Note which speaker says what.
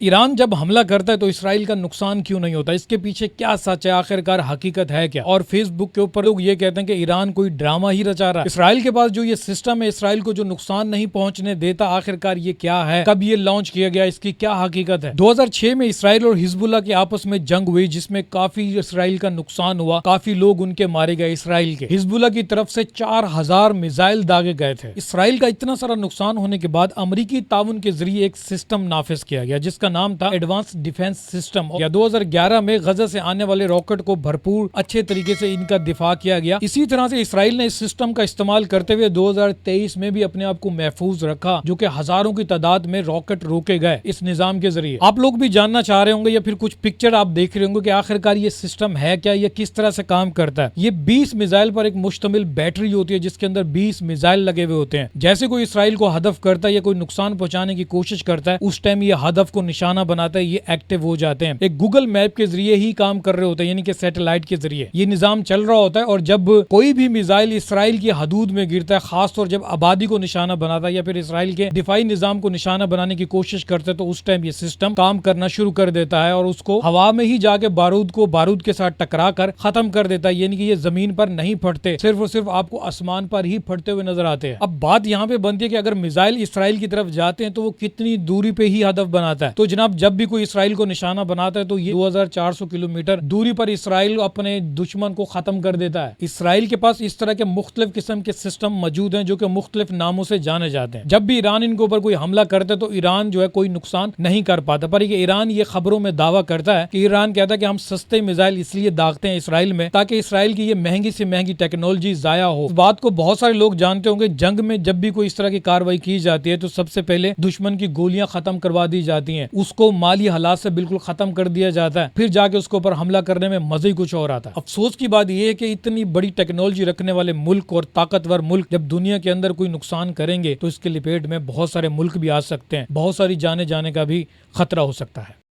Speaker 1: Iran जब हमला करता है तो इसराइल का नुकसान क्यों नहीं होता, इसके पीछे क्या सच है, आखिरकार हकीकत है क्या। और फेसबुक के ऊपर लोग ये कहते हैं कि ईरान कोई ड्रामा ही रचा रहा है। इसराइल के पास जो ये सिस्टम है, इसराइल को जो नुकसान नहीं पहुंचने देता, आखिरकार ये क्या है, कब ये लॉन्च किया गया, इसकी क्या हकीकत है। 2006 में इसराइल और हिजबुल्लाह की आपस में जंग हुई, जिसमें काफी इसराइल का नुकसान हुआ, काफी लोग उनके मारे गए इसराइल के। हिजबुल्लाह की तरफ से 4000 मिसाइल दागे गए थे। इसराइल का इतना सारा नुकसान होने के बाद अमरीकी ताउन के जरिए एक सिस्टम नाफिज किया गया जिसका नाम था एडवांस डिफेंस सिस्टम। या 2011 में गजा से आने वाले रॉकेट को भरपूर अच्छे तरीके से इनका दिफा किया गया। इसी तरह से इसराइल ने इस सिस्टम का इस्तेमाल करते हुए 2023 में भी अपने आप को महफूज रखा, जो कि हजारों की तादाद में रॉकेट रोके गए इस निजाम के जरिए। आप लोग भी जानना चाह रहे होंगे या फिर कुछ पिक्चर आप देख रहे होंगे कि आखिरकार ये सिस्टम है क्या, ये किस तरह से काम करता है। ये 20 मिसाइल पर एक मुश्तमिल बैटरी होती है जिसके अंदर 20 मिसाइल लगे हुए होते हैं। जैसे कोई इसराइल को हदफ करता है या कोई नुकसान पहुंचाने की कोशिश करता है, उस टाइम ये हदफ को निशाना बनाता है, ये एक्टिव हो जाते हैं। एक गूगल मैप के जरिए ही काम कर रहे होते हैं, यानी कि सैटेलाइट के जरिए ये निजाम चल रहा होता है। और जब कोई भी मिसाइल इसराइल की हदूद में गिरता है, खासतौर जब आबादी को निशाना बनाता है या फिर इसराइल के दिफाई निजाम को निशाना बनाने की कोशिश करते हैं, तो उस टाइम ये सिस्टम काम करना शुरू कर देता है और उसको हवा में ही जाके बारूद के साथ टकरा कर खत्म कर देता है। यानी कि ये जमीन पर नहीं फटते, सिर्फ और सिर्फ आपको आसमान पर ही फटते हुए नजर आते हैं। अब बात यहाँ पे बनती है कि अगर मिसाइल इसराइल की तरफ जाते हैं तो वो कितनी दूरी पे ही हदफ बनाता है। तो जनाब, जब भी कोई इसराइल को निशाना बनाता है तो ये 2400 किलोमीटर दूरी पर इसराइल अपने दुश्मन को खत्म कर देता है। इसराइल के पास इस तरह के मुख्तलिफ किस्म के सिस्टम मौजूद हैं जो कि मुख्तलिफ नामों से जाने जाते हैं। जब भी ईरान इनके ऊपर कोई हमला करता है तो ईरान जो है कोई नुकसान नहीं कर पाता, पर ईरान ये खबरों में दावा करता है कि ईरान कहता है कि हम सस्ते मिसाइल इसलिए दागते हैं इसराइल में ताकि इसराइल की ये महंगी से महंगी टेक्नोलॉजी जाया हो। इस बात को बहुत सारे लोग जानते होंगे। जंग में जब भी कोई इस तरह की कार्रवाई की जाती है तो सबसे पहले दुश्मन की गोलियां खत्म करवा दी जाती हैं, उसको माली हालात से बिल्कुल खत्म कर दिया जाता है, फिर जाके उसके ऊपर हमला करने में मजा ही कुछ और आता है। अफसोस की बात यह है कि इतनी बड़ी टेक्नोलॉजी रखने वाले मुल्क और ताकतवर मुल्क जब दुनिया के अंदर कोई नुकसान करेंगे तो इसके लपेट में बहुत सारे मुल्क भी आ सकते हैं, बहुत सारी जाने जाने का भी खतरा हो सकता है।